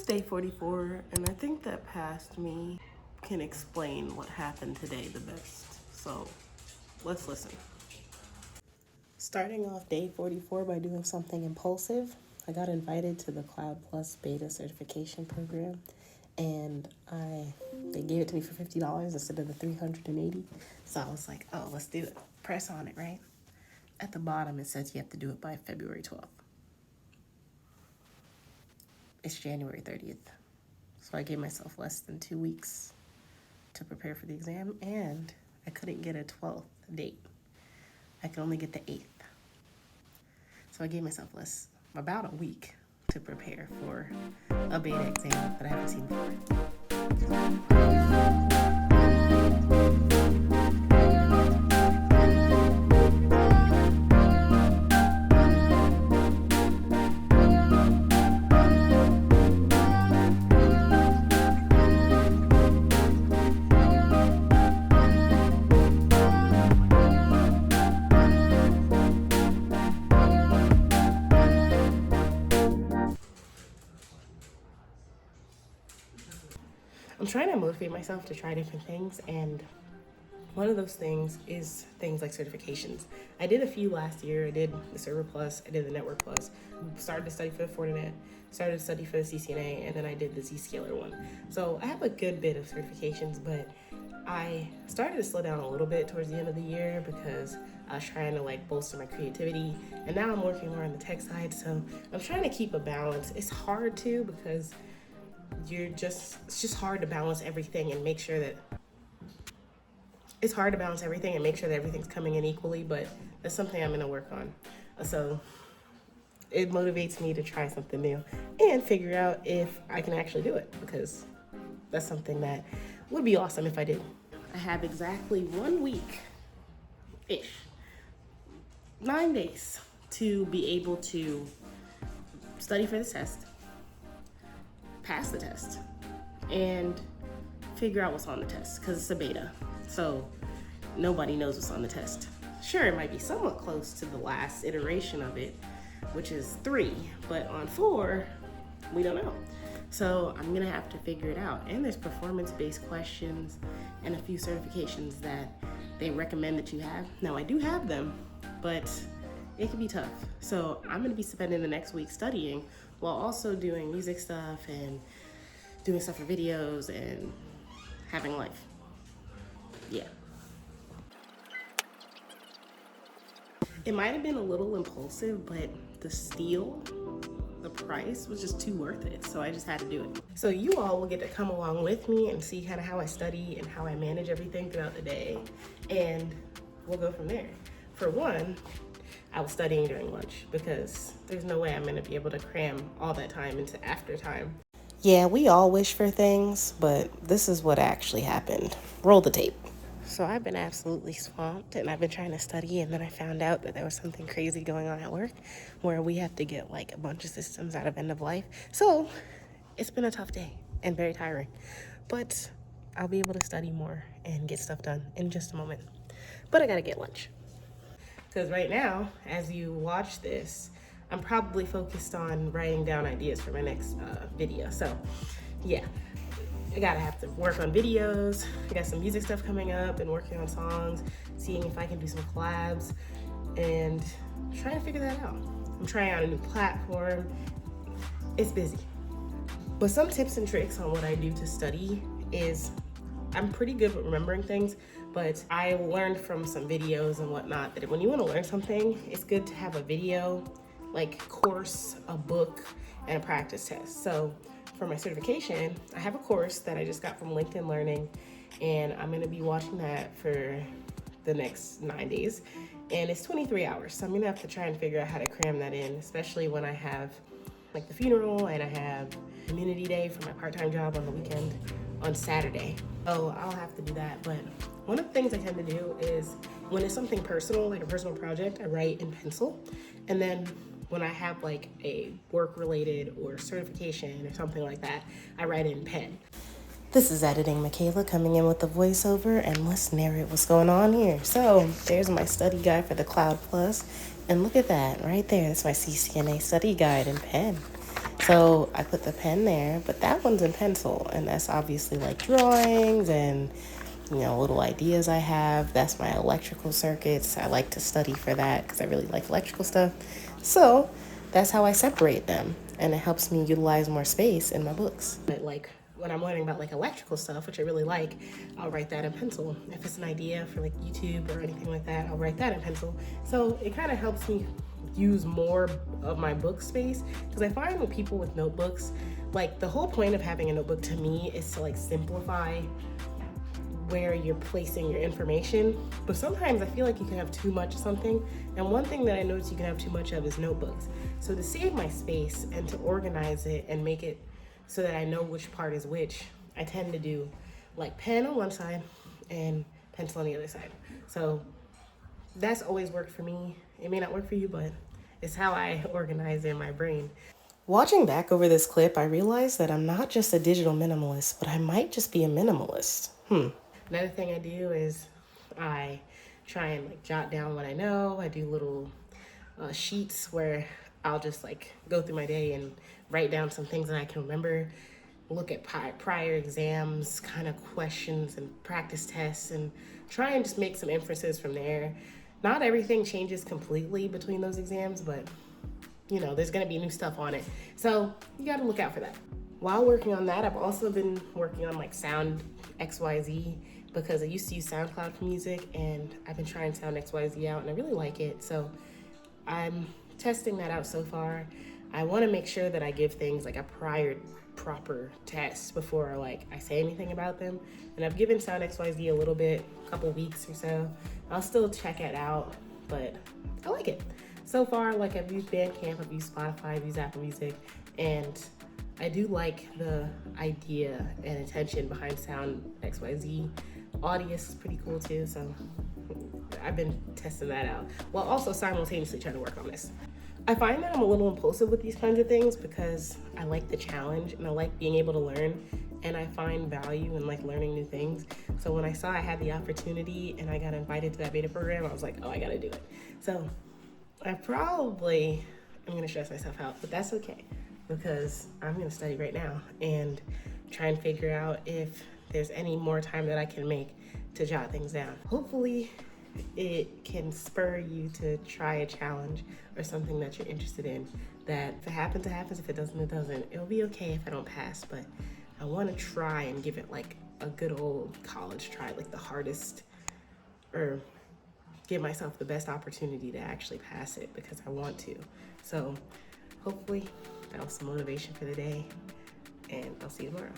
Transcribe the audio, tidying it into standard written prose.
Day 44, and I think that past me can explain what happened today the best. So let's listen. Starting off day 44 by doing something impulsive, I got invited to the Cloud Plus beta certification program, and they gave it to me for $50 instead of the $380. So I was like, oh, let's do it. Press on it, right? At the bottom, it says you have to do it by February 12th. It's January 30th. So I gave myself less than 2 weeks to prepare for the exam, and I couldn't get a 12th date. I could only get the 8th. So I gave myself about a week to prepare for a beta exam that I haven't seen before. I'm trying to motivate myself to try different things, and one of those things is things like certifications. I did a few last year. I did the Server Plus, I did the Network Plus, started to study for the Fortinet, started to study for the CCNA, and then I did the Zscaler one. So I have a good bit of certifications, but I started to slow down a little bit towards the end of the year because I was trying to bolster my creativity, and now I'm working more on the tech side, so I'm trying to keep a balance. It's hard to because it's just hard to balance everything and make sure that everything's coming in equally, but that's something I'm going to work on. So it motivates me to try something new and figure out if I can actually do it, because that's something that would be awesome if I did. I have exactly 1 week-ish, 9 days to be able to study for this test, pass the test, and figure out what's on the test, because it's a beta, so nobody knows what's on the test. Sure, it might be somewhat close to the last iteration of it, which is 3, but on 4, we don't know. So I'm gonna have to figure it out. And there's performance-based questions and a few certifications that they recommend that you have. Now, I do have them, but it can be tough. So I'm gonna be spending the next week studying while also doing music stuff and doing stuff for videos and having life. Yeah. It might have been a little impulsive, but the price was just too worth it, so I just had to do it. So you all will get to come along with me and see kind of how I study and how I manage everything throughout the day, and we'll go from there. For one, I was studying during lunch because there's no way I'm gonna be able to cram all that time into after time. Yeah, we all wish for things, but this is what actually happened. Roll the tape. So I've been absolutely swamped, and I've been trying to study, and then I found out that there was something crazy going on at work where we have to get a bunch of systems out of end of life. So it's been a tough day and very tiring, but I'll be able to study more and get stuff done in just a moment. But I gotta get lunch. Because right now, as you watch this, I'm probably focused on writing down ideas for my next video. So yeah, I gotta have to work on videos. I got some music stuff coming up and working on songs, seeing if I can do some collabs, and trying to figure that out. I'm trying out a new platform. It's busy. But some tips and tricks on what I do to study is I'm pretty good with remembering things, but I learned from some videos and whatnot that when you want to learn something, it's good to have a video, course, a book, and a practice test. So for my certification, I have a course that I just got from LinkedIn Learning, and I'm gonna be watching that for the next 9 days. And it's 23 hours, so I'm gonna have to try and figure out how to cram that in, especially when I have the funeral and I have community day for my part-time job on the weekend on Saturday. So I'll have to do that. But one of the things I tend to do is when it's something personal, like a personal project, I write in pencil. And then when I have a work-related or certification or something like that, I write in pen. This is Editing Michaela coming in with the voiceover, and let's narrate what's going on here. So there's my study guide for the Cloud Plus, and look at that right there. That's my CCNA study guide in pen. So I put the pen there, but that one's in pencil, and that's obviously like drawings and little ideas I have. That's my electrical circuits. I like to study for that because I really like electrical stuff. So that's how I separate them, and it helps me utilize more space in my books. But like when I'm learning about like electrical stuff, which I really like, I'll write that in pencil. If it's an idea for like YouTube or anything like that, I'll write that in pencil. So it kind of helps me use more of my book space, because I find with people with notebooks, like the whole point of having a notebook to me is to like simplify where you're placing your information. But sometimes I feel like you can have too much of something, and one thing that I notice you can have too much of is notebooks. So to save my space and to organize it and make it so that I know which part is which, I tend to do like pen on one side and pencil on the other side. So that's always worked for me. It may not work for you, but it's how I organize in my brain. Watching back over this clip, I realized that I'm not just a digital minimalist, but I might just be a minimalist. Another thing I do is I try and like jot down what I know. I do little sheets where I'll just like go through my day and write down some things that I can remember, look at prior exams, kind of questions and practice tests, and try and just make some inferences from there. Not everything changes completely between those exams, but there's going to be new stuff on it. So you got to look out for that. While working on that, I've also been working on like Sound XYZ, because I used to use SoundCloud for music, and I've been trying Sound XYZ out and I really like it. So I'm testing that out so far. I want to make sure that I give things like a proper test before like I say anything about them. And I've given Sound XYZ a little bit, a couple weeks or so. I'll still check it out, but I like it. So far, like I've used Bandcamp, I've used Spotify, I've used Apple Music, and I do like the idea and intention behind Sound XYZ. Audius is pretty cool too, so I've been testing that out while also simultaneously trying to work on this. I find that I'm a little impulsive with these kinds of things because I like the challenge and I like being able to learn, and I find value in like learning new things. So when I saw I had the opportunity and I got invited to that beta program, I was like, oh, I gotta do it. So I probably am gonna stress myself out, but that's okay, because I'm gonna study right now and try and figure out if there's any more time that I can make to jot things down. Hopefully it can spur you to try a challenge or something that you're interested in, that if it happens, it happens. If it doesn't, it doesn't. It'll be okay if I don't pass, but I want to try and give it like a good old college try, like the hardest, or give myself the best opportunity to actually pass it, because I want to. So hopefully that was some motivation for the day, and I'll see you tomorrow.